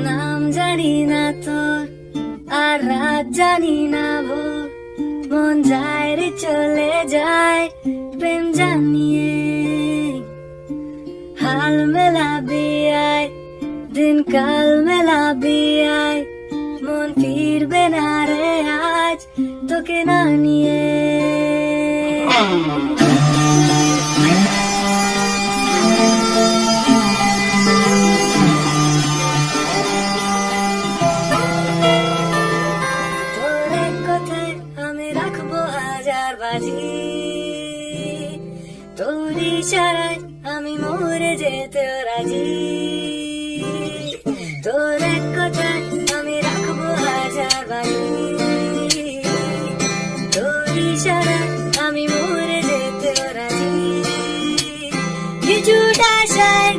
নাম জানি না তোর, আর রাত জানি না ভোর, মন যায় রে চলে যায় প্রেম জানিয়ে। হাল মেলাবি আয়, দিন কাল মেলাবি আয়, মন ফিরবে না রে আজ তোকে না নিয়ে। তোরে কথায় আমি রাখবো হাজার বাজি, তোর ইশারায় আমি মরে যেতে রাজি। তোর এক কথায় আমি রাখবো হাজার বাজি, তোর ইশারায় আমি মরে যেতে রাজি। কিছুটা সাই